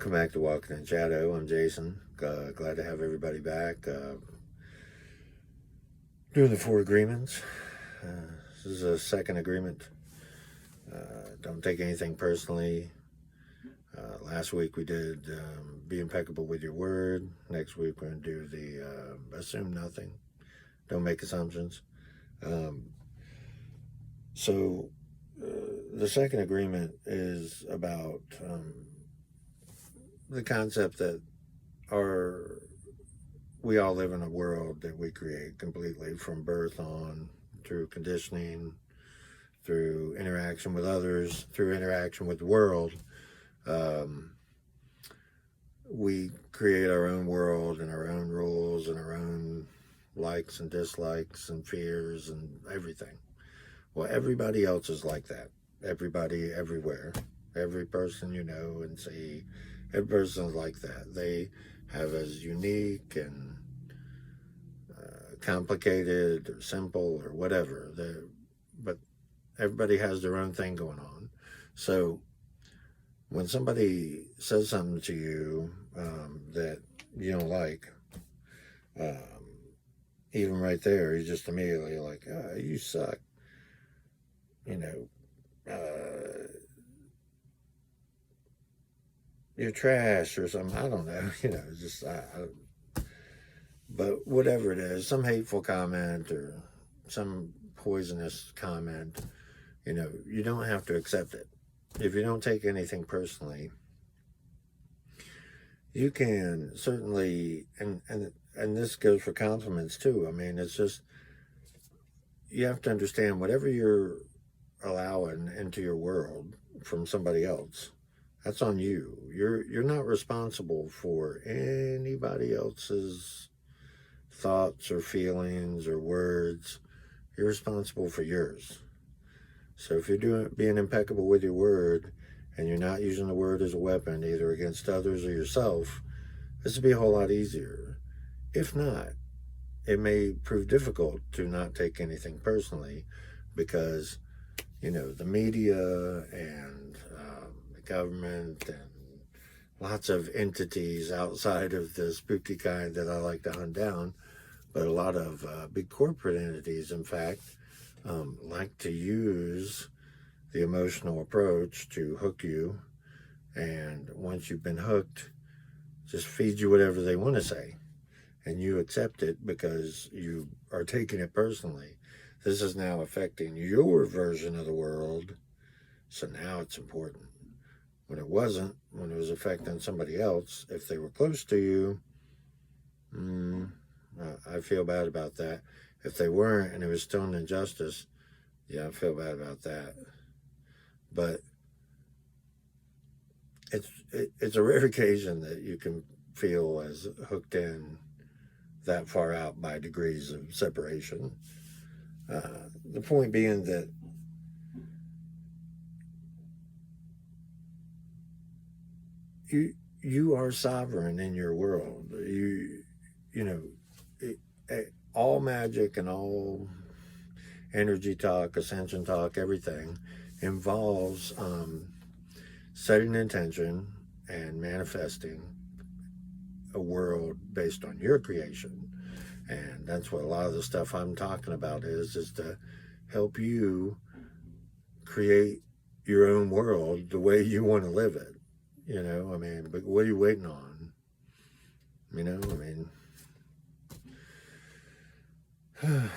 Welcome back to Walking in Shadow. I'm Jason. Glad to have everybody back. Doing the 4 agreements. This is a second agreement. Don't take anything personally. Last week we did be impeccable with your word. Next week we're going to do the assume nothing. Don't make assumptions. So the second agreement is about the concept that we all live in a world that we create completely from birth on, through conditioning, through interaction with others, through interaction with the world. We create our own world and our own rules and our own likes and dislikes and fears and everything. Well, everybody else is like that. Everybody, everywhere. Every person you know and see, every person is like that. They have as unique and complicated or simple or whatever. But everybody has their own thing going on. So when somebody says something to you that you don't like, even right there, you're just immediately like, oh, you suck. You know, you're trash or something. I don't know. You know, just but whatever it is, some hateful comment or some poisonous comment, you know, you don't have to accept it. If you don't take anything personally, you can certainly, and this goes for compliments too. I mean, it's just, you have to understand whatever you're allowing into your world from somebody else, that's on you. You're not responsible for anybody else's thoughts or feelings or words. You're responsible for yours. So if you're being impeccable with your word and you're not using the word as a weapon either against others or yourself, this would be a whole lot easier. If not, it may prove difficult to not take anything personally because, you know, the media and the government and lots of entities outside of the spooky kind that I like to hunt down, but a lot of big corporate entities, in fact, like to use the emotional approach to hook you, and once you've been hooked, just feed you whatever they want to say, and you accept it because you are taking it personally. This is now affecting your version of the world, so now it's important. When it wasn't, when it was affecting somebody else, if they were close to you, I feel bad about that. If they weren't and it was still an injustice, yeah, I feel bad about that. But it's a rare occasion that you can feel as hooked in that far out by degrees of separation. The point being that you are sovereign in your world. You know, all magic and all energy talk, ascension talk, everything involves setting intention and manifesting a world based on your creation. And that's what a lot of the stuff I'm talking about is to help you create your own world the way you want to live it. You know, I mean, but what are you waiting on? You know, I mean, I'm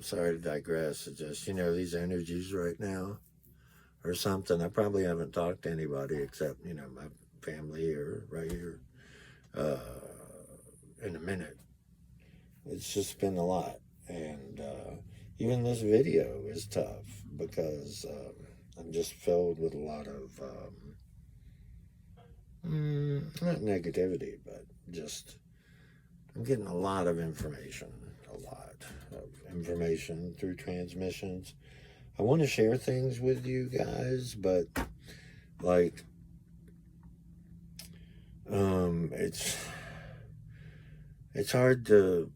sorry to digress. It's just, you know, these energies right now or something. I probably haven't talked to anybody except, you know, my family here, right here, in a minute. It's just been a lot. And even this video is tough because I'm just filled with a lot of, not negativity, but just, I'm getting a lot of information, through transmissions. I want to share things with you guys, but like, it's hard to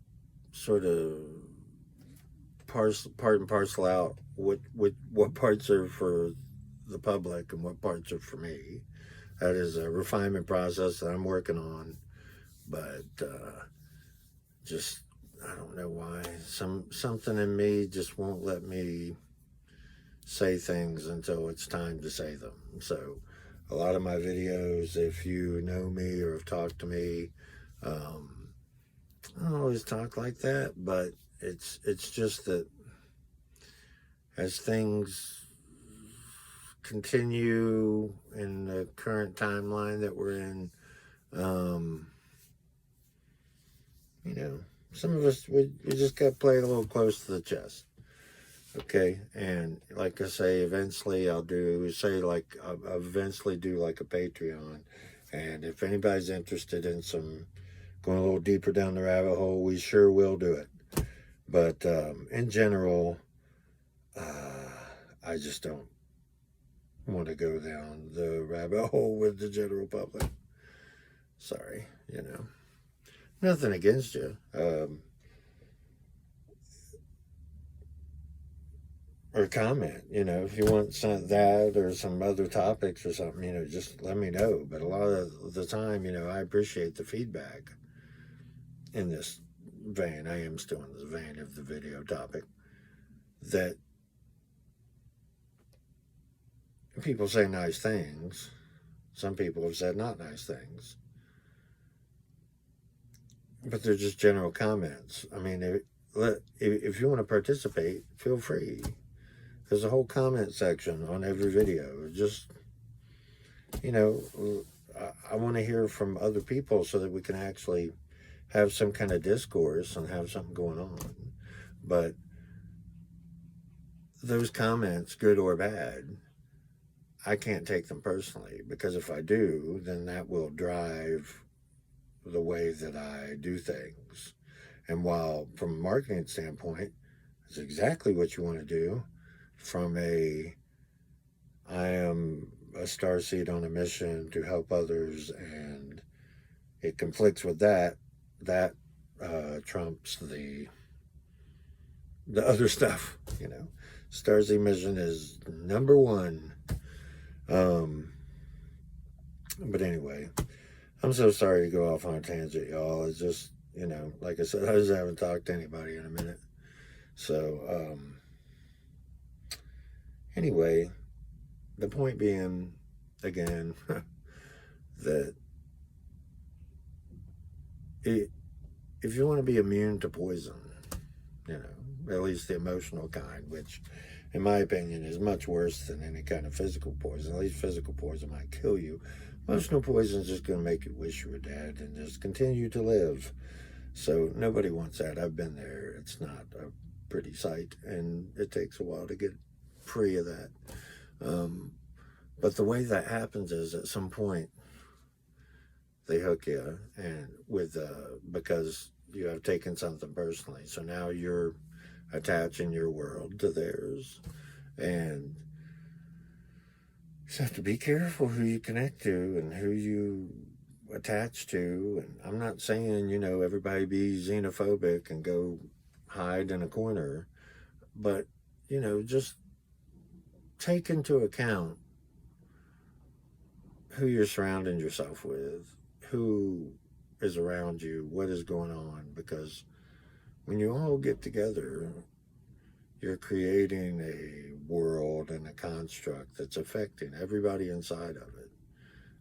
sort of part and parcel out what parts are for the public and what parts are for me. That is a refinement process that I'm working on, but just I don't know why something in me just won't let me say things until it's time to say them. So a lot of my videos, if you know me or have talked to me, I don't always talk like that, but it's just that as things continue in the current timeline that we're in, you know, some of us, we just got to play it a little close to the chest. Okay, and like I say, eventually I'll eventually do like a Patreon, and if anybody's interested in going a little deeper down the rabbit hole, we sure will do it. But in general, I just don't want to go down the rabbit hole with the general public. Sorry, nothing against you. Or comment, if you want that or some other topics or something, just let me know. But a lot of the time, I appreciate the feedback in this vein. I am still in the vein of the video topic, that people say nice things. Some people have said not nice things, but they're just general comments. I mean, if you want to participate, feel free. There's a whole comment section on every video. Just, I want to hear from other people so that we can actually have some kind of discourse and have something going on. But those comments, good or bad, I can't take them personally, because if I do, then that will drive the way that I do things. And while from a marketing standpoint, it's exactly what you want to do, I am a starseed on a mission to help others, and it conflicts with that trumps the other stuff. Starseed mission is number one. But anyway, I'm so sorry to go off on a tangent, y'all. It's just, like I said, I just haven't talked to anybody in a minute. So, anyway, the point being, again, that if you want to be immune to poison, at least the emotional kind, which in my opinion is much worse than any kind of physical poison. At least physical poison might kill you. Emotional poison is just going to make you wish you were dead and just continue to live. So nobody wants that. I've been there. It's not a pretty sight, and it takes a while to get free of that. But the way that happens is, at some point they hook you, and because you have taken something personally. So now you're attaching your world to theirs, and you just have to be careful who you connect to and who you attach to. And I'm not saying, everybody be xenophobic and go hide in a corner, but, just take into account who you're surrounding yourself with, who is around you, what is going on, because when you all get together, you're creating a world and a construct that's affecting everybody inside of it.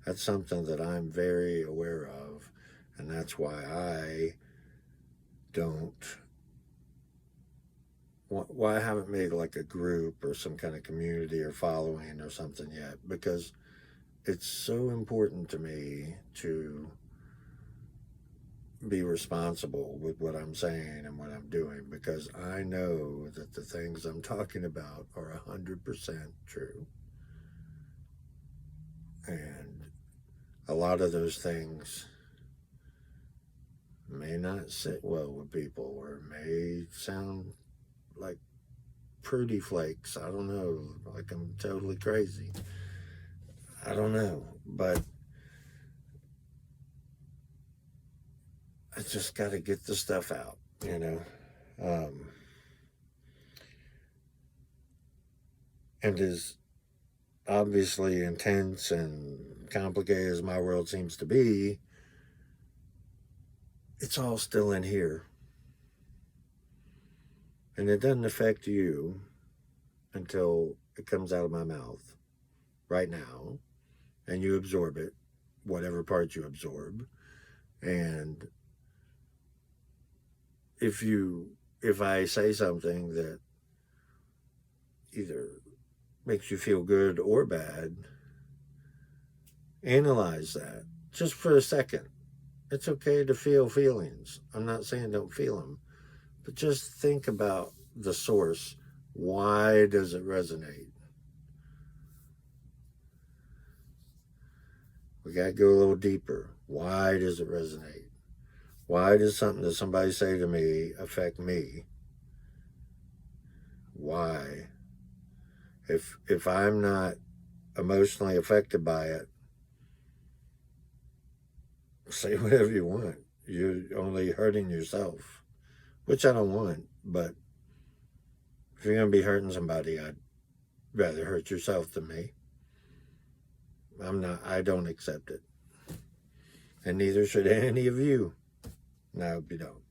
That's something that I'm very aware of, and that's why I haven't made like a group or some kind of community or following or something yet, because it's so important to me to be responsible with what I'm saying and what I'm doing, because I know that the things I'm talking about are 100% true. And a lot of those things may not sit well with people, or may sound like prudy flakes. I don't know, like I'm totally crazy. I don't know, but I just got to get the stuff out, and as obviously intense and complicated as my world seems to be, it's all still in here. And it doesn't affect you until it comes out of my mouth right now, and you absorb it, whatever part you absorb. And if I say something that either makes you feel good or bad, analyze that just for a second. It's okay to feel feelings. I'm not saying don't feel them, but just think about the source. Why does it resonate? We got to go a little deeper. Why does it resonate? Why does something that somebody say to me affect me? Why? If I'm not emotionally affected by it, say whatever you want. You're only hurting yourself, which I don't want. But if you're going to be hurting somebody, I'd rather hurt yourself than me. I don't accept it. And neither should any of you. And I hope you don't.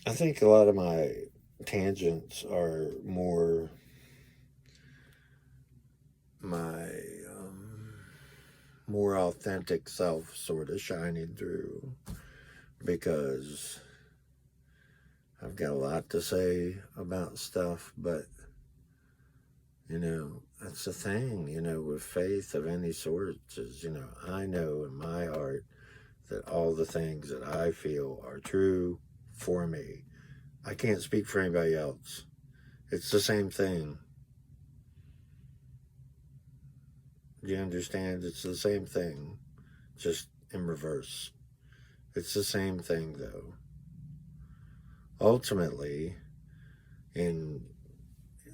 I think a lot of my tangents are more my more authentic self sort of shining through, because I've got a lot to say about stuff, but that's the thing, with faith of any sort is, I know in my heart that all the things that I feel are true for me. I can't speak for anybody else. It's the same thing. Do you understand? It's the same thing, just in reverse. It's the same thing, though. Ultimately, in,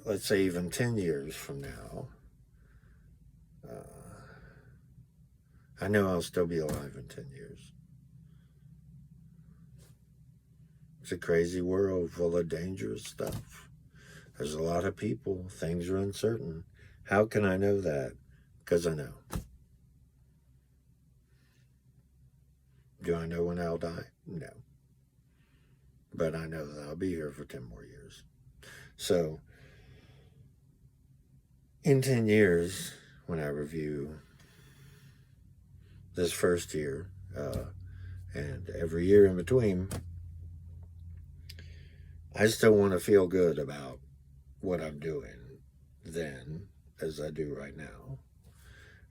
let's say, even 10 years from now, I know I'll still be alive in 10 years. It's a crazy world full of dangerous stuff. There's a lot of people. Things are uncertain. How can I know that? Because I know. Do I know when I'll die? No. But I know that I'll be here for 10 more years. So, in 10 years, when I review this first year, and every year in between, I still want to feel good about what I'm doing then as I do right now.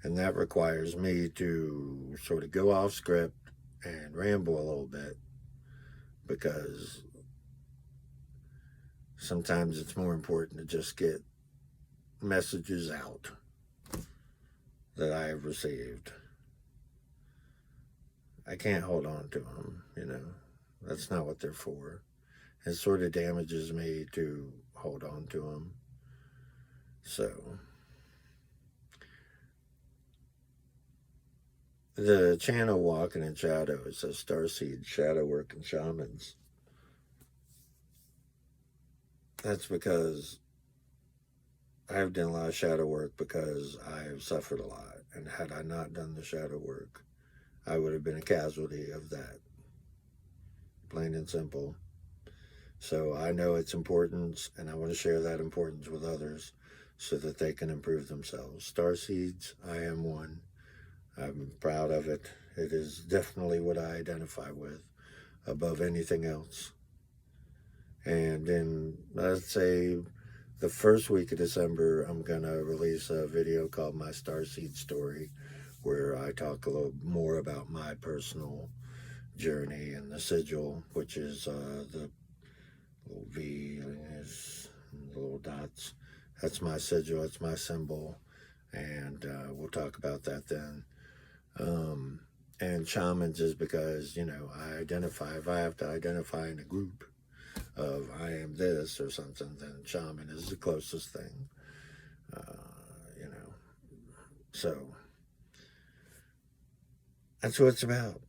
And that requires me to sort of go off script and ramble a little bit, because sometimes it's more important to just get messages out that I have received. I can't hold on to them, That's not what they're for. It sort of damages me to hold on to them. So, the channel Walking in Shadow, it says Starseeds, Shadow Work, and Shamans. That's because I've done a lot of shadow work, because I've suffered a lot. And had I not done the shadow work, I would have been a casualty of that. Plain and simple. So I know its importance, and I want to share that importance with others so that they can improve themselves. Starseeds, I am one. I'm proud of it. It is definitely what I identify with above anything else. And in, let's say, the first week of December, I'm going to release a video called My Starseed Story, where I talk a little more about my personal journey and the sigil, which is the little V, is the little dots. That's my sigil, that's my symbol, and we'll talk about that then. And shamans is because, I identify, if I have to identify in a group of I am this or something, then shaman is the closest thing, So that's what it's about,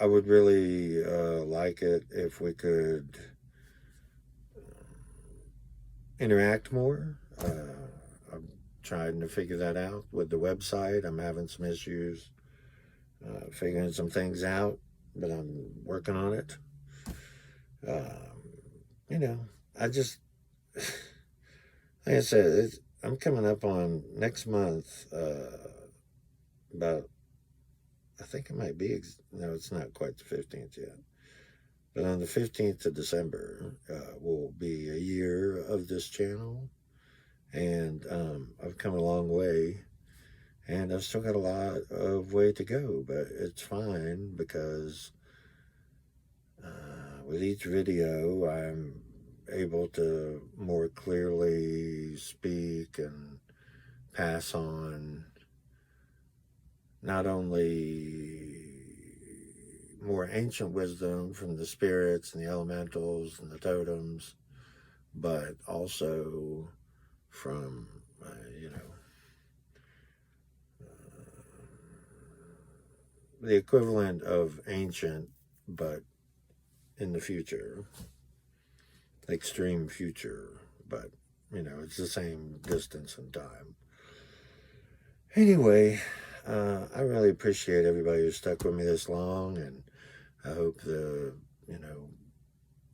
I would really like it if we could interact more. I'm trying to figure that out with the website. I'm having some issues figuring some things out, but I'm working on it. You know, I just, like I said, I'm coming up on next month, about, I think it might be, no, it's not quite the 15th yet. But on the 15th of December will be a year of this channel. And I've come a long way. And I've still got a lot of way to go. But it's fine because with each video, I'm able to more clearly speak and pass on not only more ancient wisdom from the spirits and the elementals and the totems, but also from, the equivalent of ancient, but in the future, extreme future, but, it's the same distance and time. Anyway, I really appreciate everybody who stuck with me this long, and I hope to,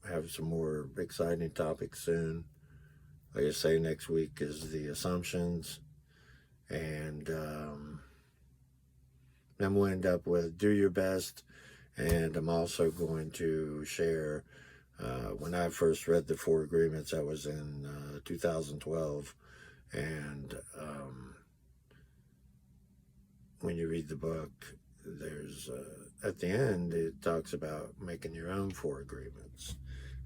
have some more exciting topics soon. Like I say, next week is the assumptions, and then we'll end up with do your best, and I'm also going to share, when I first read the 4 agreements, that was in 2012, and when you read the book, there's, at the end, it talks about making your own 4 agreements.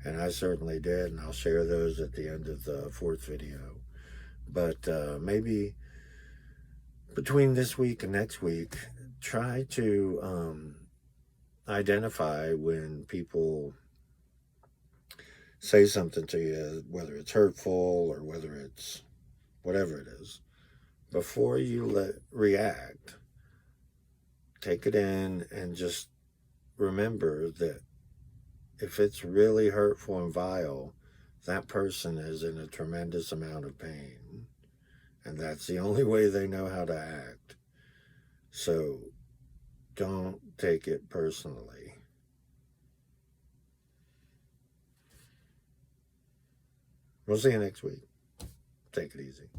And I certainly did, and I'll share those at the end of the 4th video. But maybe between this week and next week, try to identify when people say something to you, whether it's hurtful or whether it's whatever it is. Before you react, take it in and just remember that if it's really hurtful and vile, that person is in a tremendous amount of pain. And that's the only way they know how to act. So don't take it personally. We'll see you next week. Take it easy.